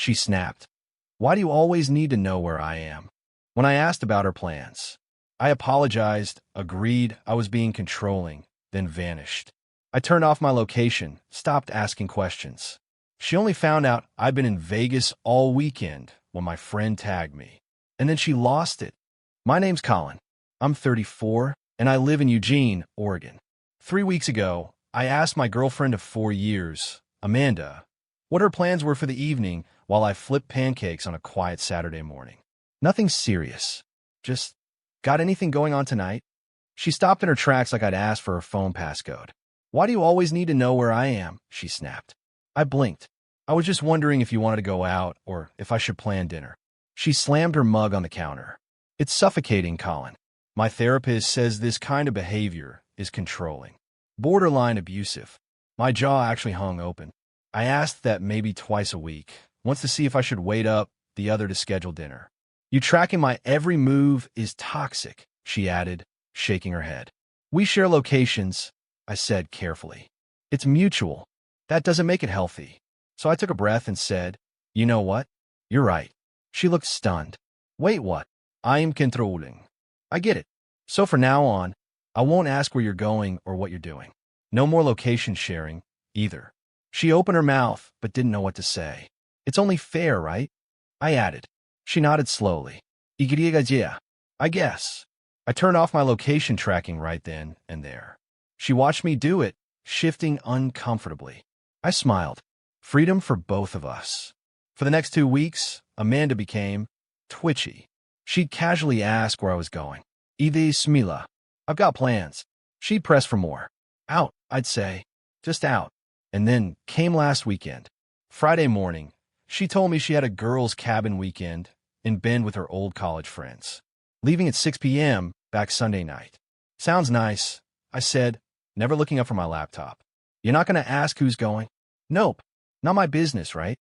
she snapped. Why do you always need to know where I am? When I asked about her plans, I apologized, agreed I was being controlling, then vanished. I turned off my location, stopped asking questions. She only found out I'd been in Vegas all weekend when my friend tagged me. And then she lost it. My name's Colin. I'm 34, and I live in Eugene, Oregon. 3 weeks ago, I asked my girlfriend of 4 years, Amanda, what her plans were for the evening while I flipped pancakes on a quiet Saturday morning. Nothing serious. Just, got anything going on tonight? She stopped in her tracks like I'd asked for her phone passcode. Why do you always need to know where I am? She snapped. I blinked. I was just wondering if you wanted to go out or if I should plan dinner. She slammed her mug on the counter. It's suffocating, Colin. My therapist says this kind of behavior is controlling. Borderline abusive. My jaw actually hung open. I asked that maybe twice a week, once to see if I should wait up, the other to schedule dinner. You tracking my every move is toxic, she added, shaking her head. We share locations, I said carefully. It's mutual. That doesn't make it healthy. So I took a breath and said, you know what? You're right. She looked stunned. Wait, what? I am controlling. I get it. So from now on, I won't ask where you're going or what you're doing. No more location sharing, either. She opened her mouth, but didn't know what to say. It's only fair, right? I added. She nodded slowly. Yeah, I guess. I turned off my location tracking right then and there. She watched me do it, shifting uncomfortably. I smiled. Freedom for both of us. For the next 2 weeks, Amanda became twitchy. She'd casually ask where I was going. Ide Smila. I've got plans. She'd press for more. Out, I'd say. Just out. And then came last weekend. Friday morning, she told me she had a girls' cabin weekend in Bend with her old college friends. Leaving at 6 p.m., back Sunday night. Sounds nice, I said, never looking up from my laptop. You're not going to ask who's going? Nope. Not my business, right?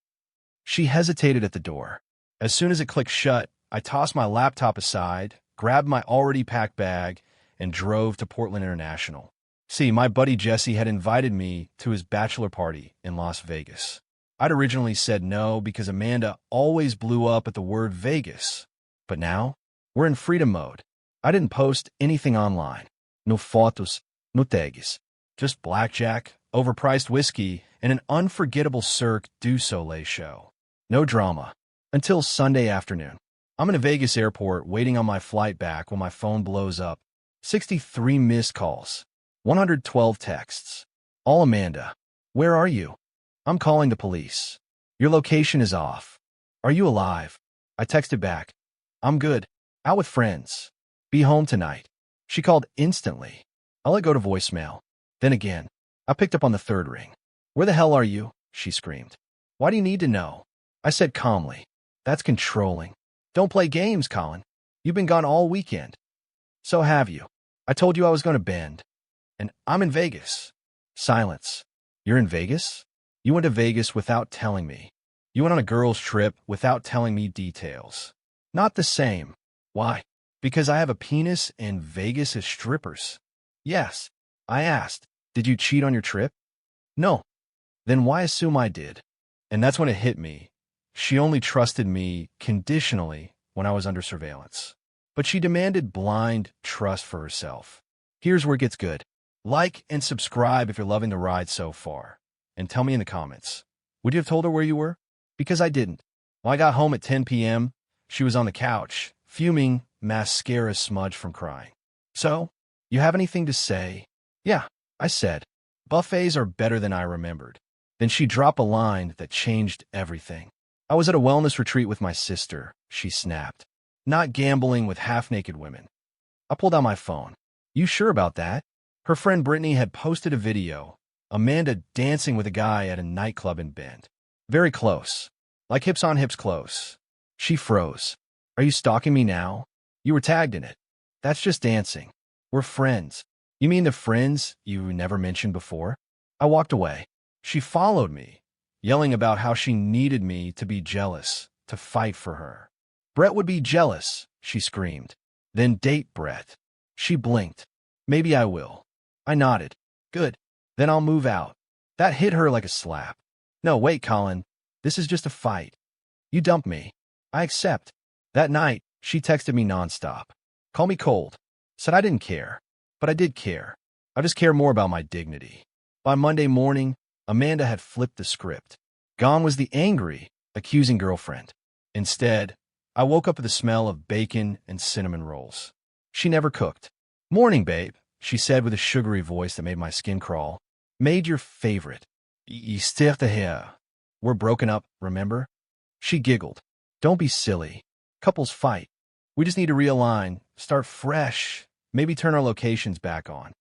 She hesitated at the door. As soon as it clicked shut, I tossed my laptop aside, grabbed my already packed bag, and drove to Portland International. See, my buddy Jesse had invited me to his bachelor party in Las Vegas. I'd originally said no because Amanda always blew up at the word Vegas. But now, we're in freedom mode. I didn't post anything online. No fotos, no tags. Just blackjack, overpriced whiskey, and an unforgettable Cirque du Soleil show. No drama. Until Sunday afternoon. I'm in a Vegas airport waiting on my flight back when my phone blows up. 63 missed calls. 112 texts. All Amanda. Where are you? I'm calling the police. Your location is off. Are you alive? I texted back. I'm good. Out with friends. Be home tonight. She called instantly. I let go to voicemail. Then again, I picked up on the third ring. Where the hell are you? She screamed. Why do you need to know? I said calmly. That's controlling. Don't play games, Colin. You've been gone all weekend. So have you. I told you I was going to Bend. And I'm in Vegas. Silence. You're in Vegas? You went to Vegas without telling me. You went on a girls' trip without telling me details. Not the same. Why? Because I have a penis and Vegas is strippers. Yes. I asked, did you cheat on your trip? No. Then why assume I did? And that's when it hit me. She only trusted me conditionally when I was under surveillance. But she demanded blind trust for herself. Here's where it gets good. Like and subscribe if you're loving the ride so far. And tell me in the comments, would you have told her where you were? Because I didn't. When I got home at 10 p.m., she was on the couch, fuming, mascara smudge from crying. So, you have anything to say? Yeah, I said. Buffets are better than I remembered. Then she dropped a line that changed everything. I was at a wellness retreat with my sister, she snapped. Not gambling with half-naked women. I pulled out my phone. You sure about that? Her friend Brittany had posted a video. Amanda dancing with a guy at a nightclub in Bend. Very close. Like hips on hips close. She froze. Are you stalking me now? You were tagged in it. That's just dancing. We're friends. You mean the friends you never mentioned before? I walked away. She followed me, yelling about how she needed me to be jealous, to fight for her. Brett would be jealous, she screamed. Then date Brett. She blinked. Maybe I will. I nodded. Good. Then I'll move out. That hit her like a slap. No, wait, Colin. This is just a fight. You dumped me. I accept. That night, she texted me nonstop. Call me cold. Said I didn't care. But I did care. I just care more about my dignity. By Monday morning, Amanda had flipped the script. Gone was the angry, accusing girlfriend. Instead, I woke up with the smell of bacon and cinnamon rolls. She never cooked. Morning, babe, she said with a sugary voice that made my skin crawl. Made your favorite. Still here. We're broken up, remember? She giggled. Don't be silly. Couples fight. We just need to realign, start fresh, maybe turn our locations back on.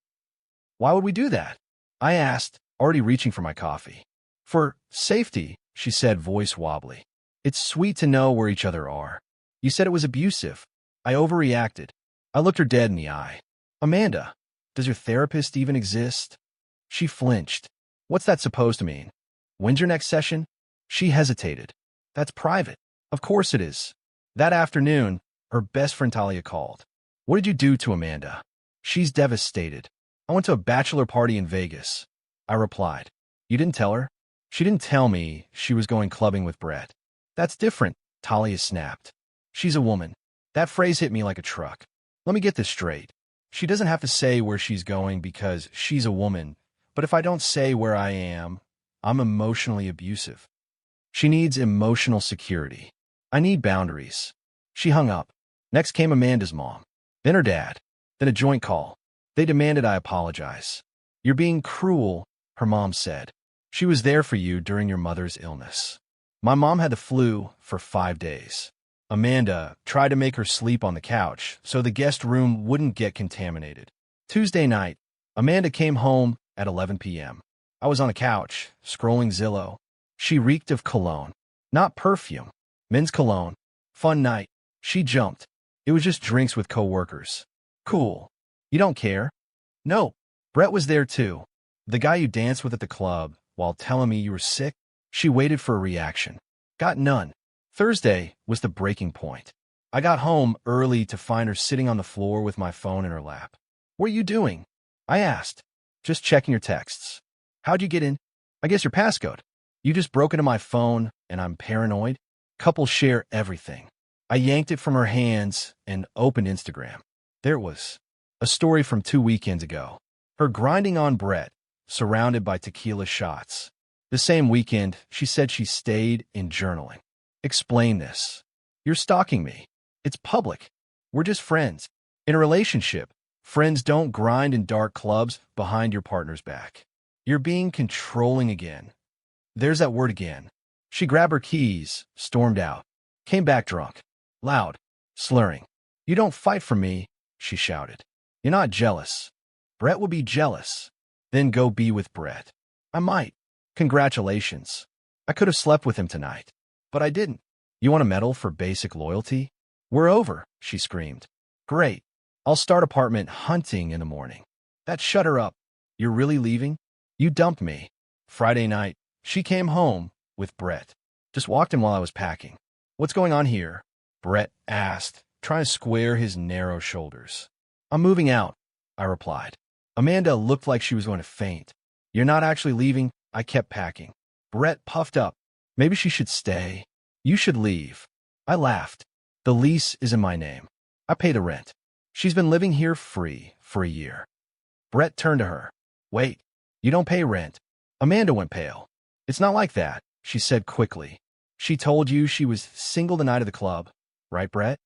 Why would we do that? I asked, already reaching for my coffee. For safety, she said, voice wobbly. It's sweet to know where each other are. You said it was abusive. I overreacted. I looked her dead in the eye. Amanda, does your therapist even exist? She flinched. What's that supposed to mean? When's your next session? She hesitated. That's private. Of course it is. That afternoon, her best friend Talia called. What did you do to Amanda? She's devastated. I went to a bachelor party in Vegas. I replied. You didn't tell her? She didn't tell me she was going clubbing with Brett. That's different, Talia snapped. She's a woman. That phrase hit me like a truck. Let me get this straight. She doesn't have to say where she's going because she's a woman, but if I don't say where I am, I'm emotionally abusive. She needs emotional security. I need boundaries. She hung up. Next came Amanda's mom, then her dad, then a joint call. They demanded I apologize. You're being cruel, her mom said. She was there for you during your mother's illness. My mom had the flu for 5 days. Amanda tried to make her sleep on the couch so the guest room wouldn't get contaminated. Tuesday night, Amanda came home at 11 p.m. I was on a couch, scrolling Zillow. She reeked of cologne. Not perfume. Men's cologne. Fun night. She jumped. It was just drinks with coworkers. Cool. You don't care? No. Brett was there too. The guy you danced with at the club while telling me you were sick. She waited for a reaction. Got none. Thursday was the breaking point. I got home early to find her sitting on the floor with my phone in her lap. What are you doing? I asked. Just checking your texts. How'd you get in? I guess your passcode. You just broke into my phone and I'm paranoid? Couples share everything. I yanked it from her hands and opened Instagram. There it was. A story from 2 weekends ago. Her grinding on Brett, surrounded by tequila shots. The same weekend, she said she stayed in journaling. Explain this. You're stalking me. It's public. We're just friends. In a relationship, friends don't grind in dark clubs behind your partner's back. You're being controlling again. There's that word again. She grabbed her keys, stormed out, came back drunk, loud, slurring. You don't fight for me, she shouted. You're not jealous. Brett will be jealous. Then go be with Brett. I might. Congratulations. I could have slept with him tonight, but I didn't. You want a medal for basic loyalty? We're over, she screamed. Great. I'll start apartment hunting in the morning. That shut her up. You're really leaving? You dumped me. Friday night, she came home with Brett. Just walked in while I was packing. What's going on here? Brett asked, trying to square his narrow shoulders. I'm moving out, I replied. Amanda looked like she was going to faint. You're not actually leaving? I kept packing. Brett puffed up. Maybe she should stay. You should leave. I laughed. The lease is in my name. I pay the rent. She's been living here free for a year. Brett turned to her. Wait, you don't pay rent. Amanda went pale. It's not like that, she said quickly. She told you she was single the night of the club, right, Brett?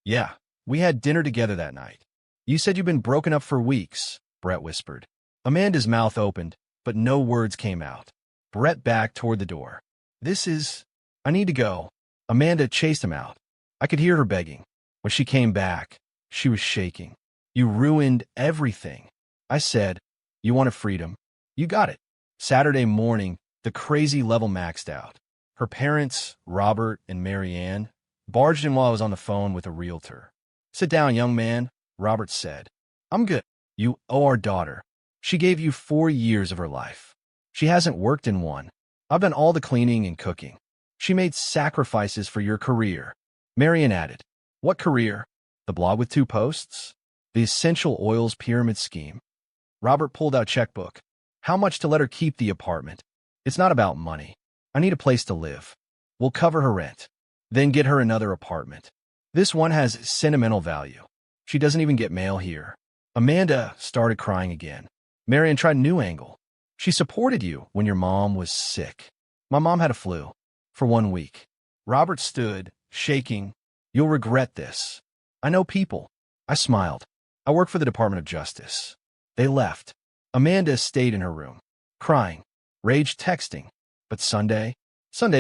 Yeah, we had dinner together that night. You said you'd been broken up for weeks, Brett whispered. Amanda's mouth opened, but no words came out. Brett backed toward the door. I need to go. Amanda chased him out. I could hear her begging. When she came back, she was shaking. You ruined everything. I said, you wanted freedom. You got it. Saturday morning, the crazy level maxed out. Her parents, Robert and Marianne, barged in while I was on the phone with a realtor. Sit down, young man, Robert said. I'm good. You owe our daughter. She gave you 4 years of her life. She hasn't worked in one. I've done all the cleaning and cooking. She made sacrifices for your career. Marianne added, what career? The blog with 2 posts? The essential oils pyramid scheme. Robert pulled out a checkbook. How much to let her keep the apartment? It's not about money. I need a place to live. We'll cover her rent. then get her another apartment. This one has sentimental value. She doesn't even get mail here. Amanda started crying again. Marion tried a new angle. She supported you when your mom was sick. My mom had a flu for 1 week. Robert stood, shaking. You'll regret this. I know people. I smiled. I work for the Department of Justice. They left. Amanda stayed in her room, crying, rage texting. But Sunday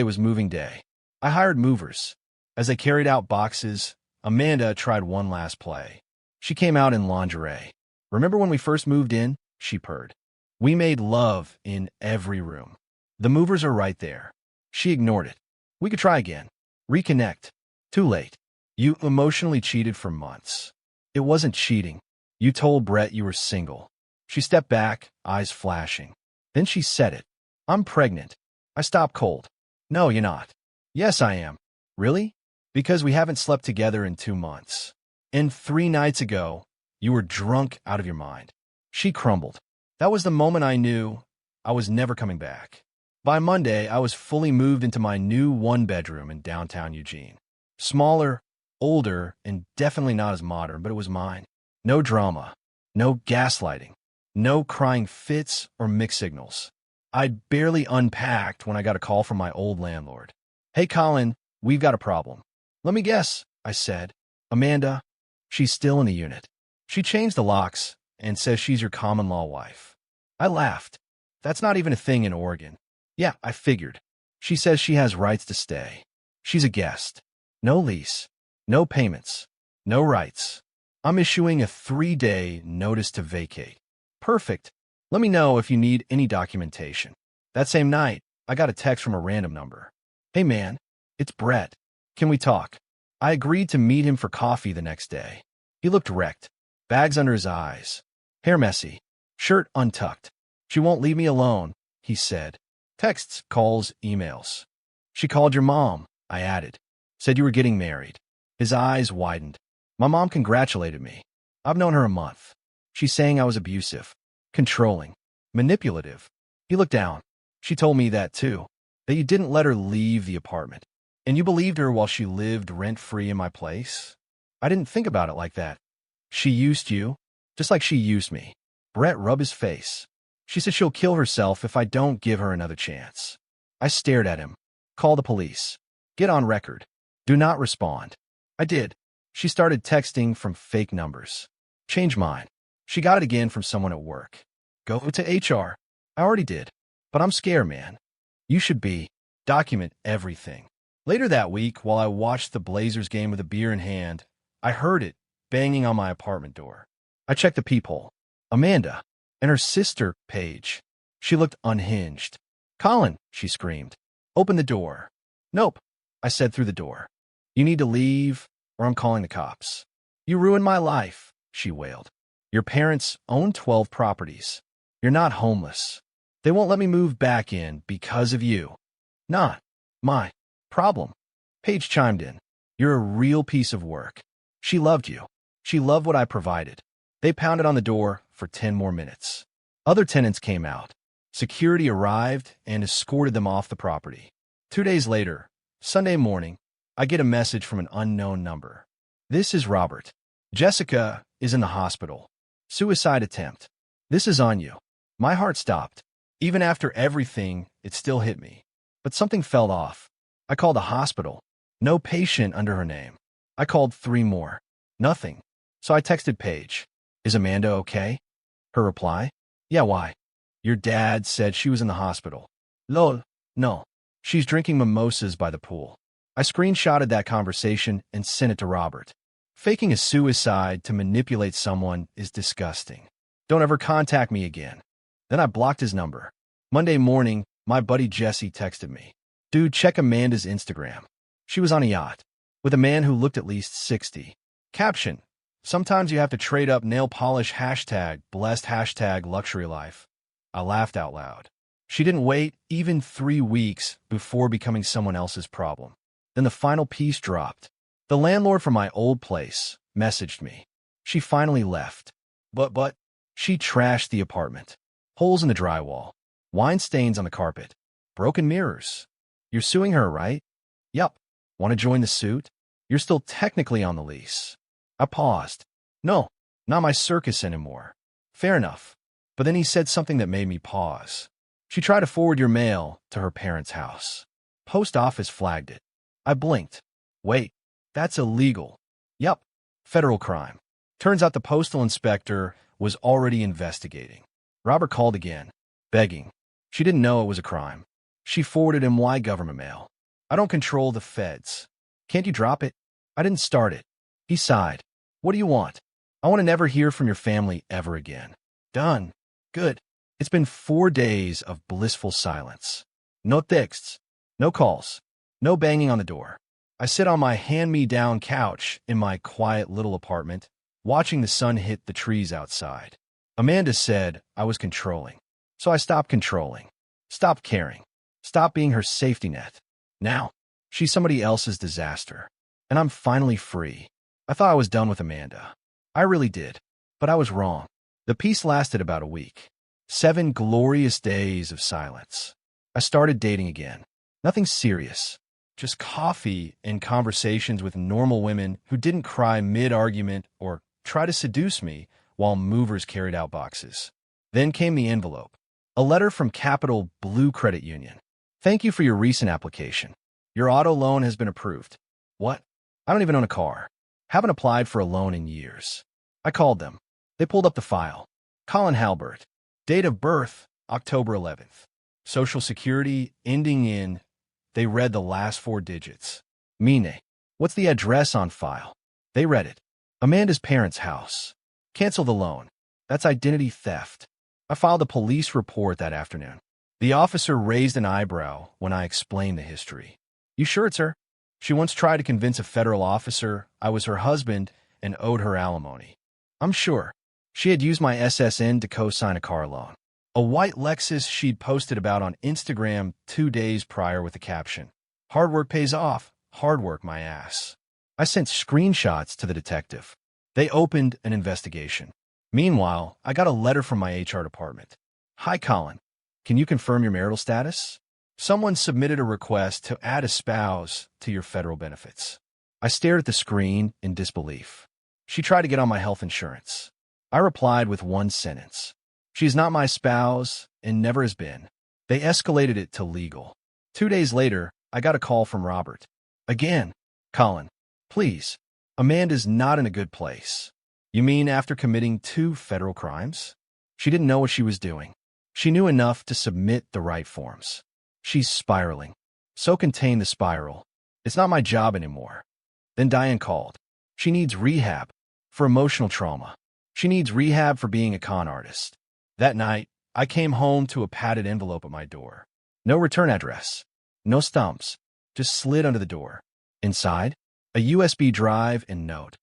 was moving day. I hired movers. As they carried out boxes, Amanda tried one last play. She came out in lingerie. Remember when we first moved in? She purred. We made love in every room. The movers are right there. She ignored it. We could try again. Reconnect. Too late. You emotionally cheated for months. It wasn't cheating. You told Brett you were single. She stepped back, eyes flashing. Then she said it. I'm pregnant. I stopped cold. No, you're not. Yes, I am. Really? Because we haven't slept together in 2 months. And 3 nights ago, you were drunk out of your mind. She crumbled. That was the moment I knew I was never coming back. By Monday, I was fully moved into my new 1-bedroom in downtown Eugene. Smaller, older, and definitely not as modern, but it was mine. No drama, no gaslighting, no crying fits or mixed signals. I'd barely unpacked when I got a call from my old landlord. Hey, Colin, we've got a problem. Let me guess, I said. Amanda, she's still in the unit. She changed the locks and says she's your common-law wife. I laughed. That's not even a thing in Oregon. Yeah, I figured. She says she has rights to stay. She's a guest. No lease. No payments. No rights. I'm issuing a 3-day notice to vacate. Perfect. Let me know if you need any documentation. That same night, I got a text from a random number. Hey man, it's Brett. Can we talk? I agreed to meet him for coffee the next day. He looked wrecked. Bags under his eyes. Hair messy. Shirt untucked. She won't leave me alone, he said. Texts, calls, emails. She called your mom, I added. Said you were getting married. His eyes widened. My mom congratulated me. I've known her a month. She's saying I was abusive, controlling, manipulative. He looked down. She told me that too, that you didn't let her leave the apartment. And you believed her while she lived rent-free in my place? I didn't think about it like that. She used you, just like she used me. Brett rubbed his face. She said she'll kill herself if I don't give her another chance. I stared at him. Call the police. Get on record. Do not respond. I did. She started texting from fake numbers. Change mine. She got it again from someone at work. Go to HR. I already did. But I'm scared, man. You should be. Document everything. Later that week, while I watched the Blazers game with a beer in hand, I heard it banging on my apartment door. I checked the peephole. Amanda and her sister, Paige. She looked unhinged. Colin, she screamed. Open the door. Nope, I said through the door. You need to leave, or I'm calling the cops. You ruined my life, she wailed. Your parents own 12 properties. You're not homeless. They won't let me move back in because of you. Not my problem. Paige chimed in. You're a real piece of work. She loved you. She loved what I provided. They pounded on the door for 10 more minutes. Other tenants came out. Security arrived and escorted them off the property. 2 days later, Sunday morning, I get a message from an unknown number. This is Robert. Jessica is in the hospital. Suicide attempt. This is on you. My heart stopped. Even after everything, it still hit me. But something fell off. I called the hospital. No patient under her name. I called 3 more. Nothing. So I texted Paige. Is Amanda okay? Her reply? Yeah, why? Your dad said she was in the hospital. Lol. No. She's drinking mimosas by the pool. I screenshotted that conversation and sent it to Robert. Faking a suicide to manipulate someone is disgusting. Don't ever contact me again. Then I blocked his number. Monday morning, my buddy Jesse texted me. Dude, check Amanda's Instagram. She was on a yacht with a man who looked at least 60. Caption. Sometimes you have to trade up nail polish hashtag blessed hashtag luxury life. I laughed out loud. She didn't wait even 3 weeks before becoming someone else's problem. Then the final piece dropped. The landlord from my old place messaged me. She finally left. But, she trashed the apartment. Holes in the drywall. Wine stains on the carpet. Broken mirrors. You're suing her, right? Yup. Want to join the suit? You're still technically on the lease. I paused. No, not my circus anymore. Fair enough. But then he said something that made me pause. She tried to forward your mail to her parents' house. Post office flagged it. I blinked. Wait, that's illegal. Yup, federal crime. Turns out the postal inspector was already investigating. Robert called again, begging. She didn't know it was a crime. She forwarded him why government mail. I don't control the feds. Can't you drop it? I didn't start it. He sighed. What do you want? I want to never hear from your family ever again. Done. Good. It's been 4 days of blissful silence. No texts. No calls. No banging on the door. I sit on my hand-me-down couch in my quiet little apartment, watching the sun hit the trees outside. Amanda said I was controlling. So I stopped controlling. Stopped caring. Stopped being her safety net. Now, she's somebody else's disaster. And I'm finally free. I thought I was done with Amanda. I really did. But I was wrong. The peace lasted about a week. 7 glorious days of silence. I started dating again. Nothing serious. Just coffee and conversations with normal women who didn't cry mid-argument or try to seduce me while movers carried out boxes. Then came the envelope. A letter from Capital Blue Credit Union. Thank you for your recent application. Your auto loan has been approved. What? I don't even own a car. Haven't applied for a loan in years. I called them. They pulled up the file. Colin Halbert. Date of birth, October 11th. Social Security ending in... They read the last 4 digits. Mine. What's the address on file? They read it. Amanda's parents' house. Cancel the loan. That's identity theft. I filed a police report that afternoon. The officer raised an eyebrow when I explained the history. You sure it's her? She once tried to convince a federal officer I was her husband and owed her alimony. I'm sure. She had used my SSN to co-sign a car loan. A white Lexus she'd posted about on Instagram 2 days prior with the caption, "Hard work pays off. Hard work, my ass." I sent screenshots to the detective. They opened an investigation. Meanwhile, I got a letter from my HR department. Hi, Colin. Can you confirm your marital status? Someone submitted a request to add a spouse to your federal benefits. I stared at the screen in disbelief. She tried to get on my health insurance. I replied with one sentence. She's not my spouse and never has been. They escalated it to legal. 2 days later, I got a call from Robert. Again, Colin, please. Amanda's not in a good place. You mean after committing 2 federal crimes? She didn't know what she was doing. She knew enough to submit the right forms. She's spiraling. So contain the spiral. It's not my job anymore. Then Diane called. She needs rehab for emotional trauma. She needs rehab for being a con artist. That night, I came home to a padded envelope at my door. No return address. No stumps. Just slid under the door. Inside, a USB drive and note.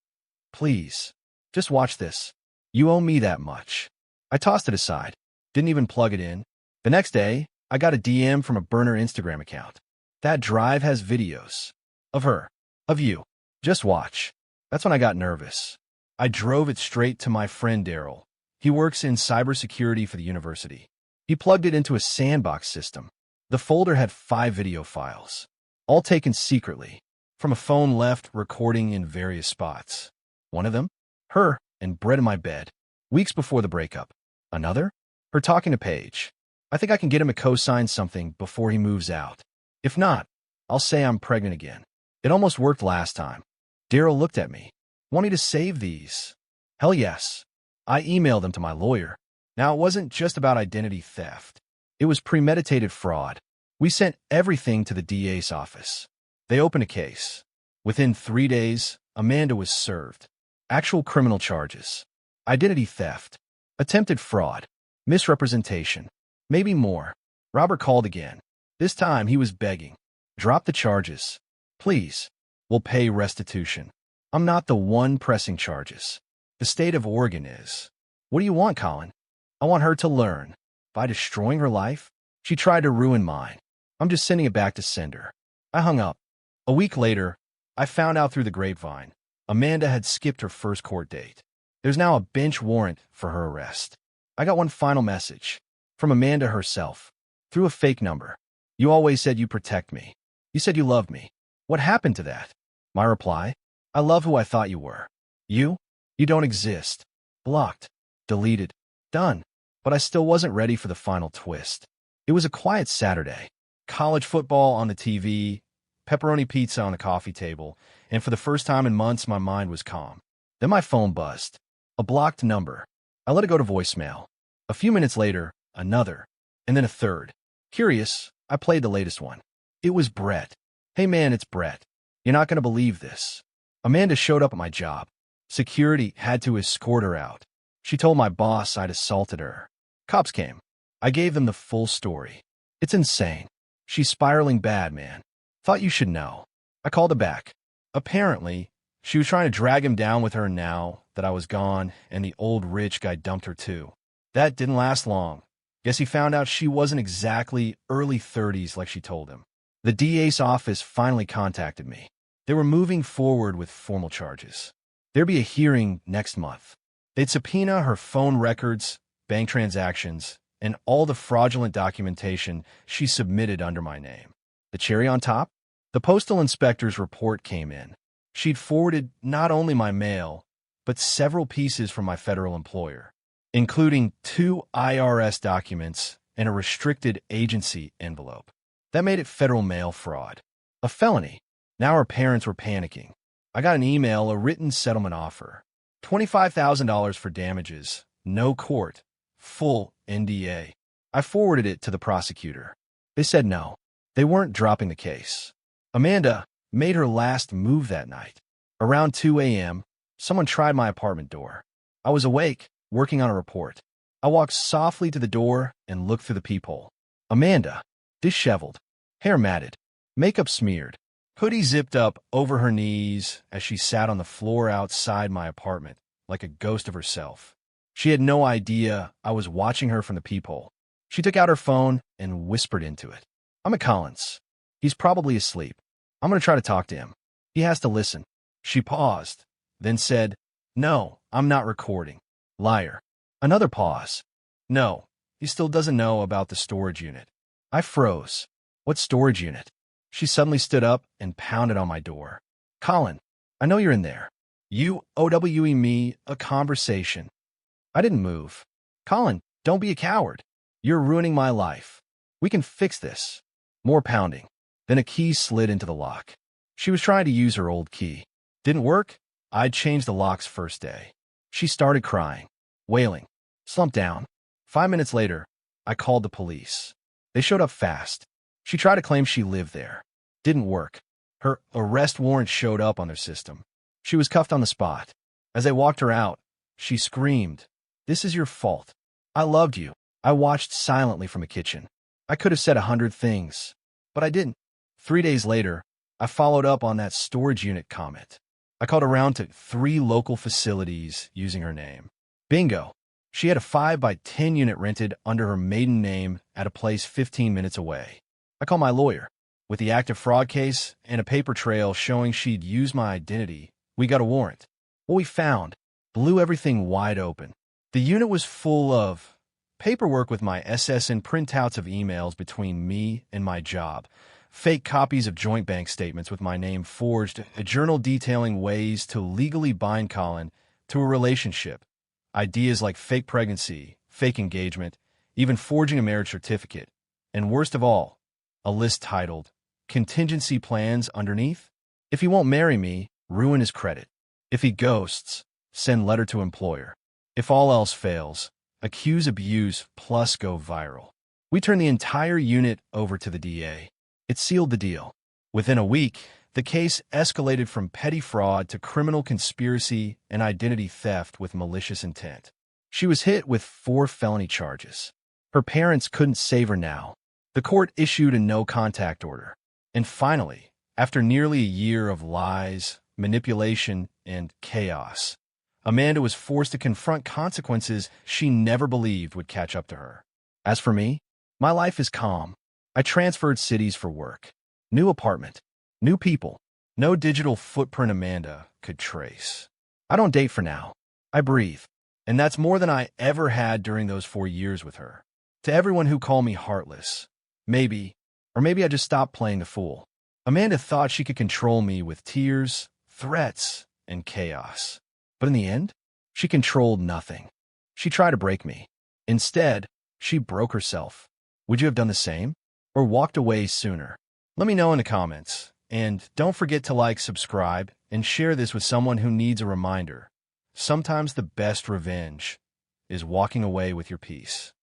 Please, just watch this. You owe me that much. I tossed it aside. Didn't even plug it in. The next day, I got a DM from a burner Instagram account. That drive has videos. Of her. Of you. Just watch. That's when I got nervous. I drove it straight to my friend Daryl. He works in cybersecurity for the university. He plugged it into a sandbox system. The folder had 5 video files, all taken secretly, from a phone left recording in various spots. One of them? Her and Brett in my bed, weeks before the breakup. Another? Her talking to Paige. I think I can get him to co-sign something before he moves out. If not, I'll say I'm pregnant again. It almost worked last time. Daryl looked at me. Want me to save these? Hell yes. I emailed them to my lawyer. Now, it wasn't just about identity theft. It was premeditated fraud. We sent everything to the DA's office. They opened a case. Within 3 days, Amanda was served. Actual criminal charges. Identity theft. Attempted fraud. Misrepresentation. Maybe more. Robert called again. This time, he was begging. Drop the charges. Please. We'll pay restitution. I'm not the one pressing charges. The state of Oregon is. What do you want, Colin? I want her to learn. By destroying her life, she tried to ruin mine. I'm just sending it back to sender. I hung up. A week later, I found out through the grapevine. Amanda had skipped her first court date. There's now a bench warrant for her arrest. I got one final message. From Amanda herself. Through a fake number. You always said you protect me. You said you loved me. What happened to that? My reply, I love who I thought you were. You? You don't exist. Blocked. Deleted. Done. But I still wasn't ready for the final twist. It was a quiet Saturday. College football on the TV, pepperoni pizza on the coffee table, and for the first time in months, my mind was calm. Then my phone buzzed. A blocked number. I let it go to voicemail. A few minutes later, another, and then a third. Curious, I played the latest one. It was Brett. Hey man, it's Brett. You're not going to believe this. Amanda showed up at my job. Security had to escort her out. She told my boss I'd assaulted her. Cops came. I gave them the full story. It's insane. She's spiraling bad, man. Thought you should know. I called her back. Apparently, she was trying to drag him down with her now that I was gone, and the old rich guy dumped her too. That didn't last long. Guess he found out she wasn't exactly early 30s like she told him. The DA's office finally contacted me. They were moving forward with formal charges. There'd be a hearing next month. They'd subpoena her phone records, bank transactions, and all the fraudulent documentation she submitted under my name. The cherry on top? The postal inspector's report came in. She'd forwarded not only my mail, but several pieces from my federal employer, including 2 IRS documents and a restricted agency envelope. That made it federal mail fraud. A felony. Now her parents were panicking. I got an email, a written settlement offer. $25,000 for damages, no court, full NDA. I forwarded it to the prosecutor. They said no. They weren't dropping the case. Amanda made her last move that night. Around 2 a.m., someone tried my apartment door. I was awake, working on a report. I walked softly to the door and looked through the peephole. Amanda, disheveled, hair matted, makeup smeared, hoodie zipped up over her knees as she sat on the floor outside my apartment like a ghost of herself. She had no idea I was watching her from the peephole. She took out her phone and whispered into it. I'm at Collins. He's probably asleep. I'm going to try to talk to him. He has to listen. She paused, then said, No, I'm not recording. Liar. Another pause. No, he still doesn't know about the storage unit. I froze. What storage unit? She suddenly stood up and pounded on my door. Colin, I know you're in there. You OWE me a conversation. I didn't move. Colin, don't be a coward. You're ruining my life. We can fix this. More pounding. Then a key slid into the lock. She was trying to use her old key. Didn't work? I'd changed the locks first day. She started crying, wailing, slumped down. 5 minutes later, I called the police. They showed up fast. She tried to claim she lived there. Didn't work. Her arrest warrant showed up on their system. She was cuffed on the spot. As they walked her out, she screamed, This is your fault. I loved you. I watched silently from the kitchen. I could have said 100 things, but I didn't. 3 days later, I followed up on that storage unit comment. I called around to 3 local facilities using her name. Bingo. She had a 5 by 10 unit rented under her maiden name at a place 15 minutes away. I called my lawyer. With the active fraud case and a paper trail showing she'd used my identity, we got a warrant. What we found blew everything wide open. The unit was full of paperwork with my SSN printouts of emails between me and my job, fake copies of joint bank statements with my name forged, a journal detailing ways to legally bind Colin to a relationship, ideas like fake pregnancy, fake engagement, even forging a marriage certificate, and worst of all, a list titled, Contingency Plans underneath. If he won't marry me, ruin his credit. If he ghosts, send letter to employer. If all else fails, accuse abuse plus go viral. We turned the entire unit over to the DA. It sealed the deal. Within a week, the case escalated from petty fraud to criminal conspiracy and identity theft with malicious intent. She was hit with 4 felony charges. Her parents couldn't save her now. The court issued a no-contact order. And finally, after nearly a year of lies, manipulation, and chaos, Amanda was forced to confront consequences she never believed would catch up to her. As for me, my life is calm. I transferred cities for work. New apartment. New people. No digital footprint Amanda could trace. I don't date for now. I breathe. And that's more than I ever had during those 4 years with her. To everyone who called me heartless, maybe I just stopped playing the fool. Amanda thought she could control me with tears, threats, and chaos. But in the end, she controlled nothing. She tried to break me. Instead, she broke herself. Would you have done the same? Or walked away sooner? Let me know in the comments. And don't forget to like, subscribe, and share this with someone who needs a reminder. Sometimes the best revenge is walking away with your peace.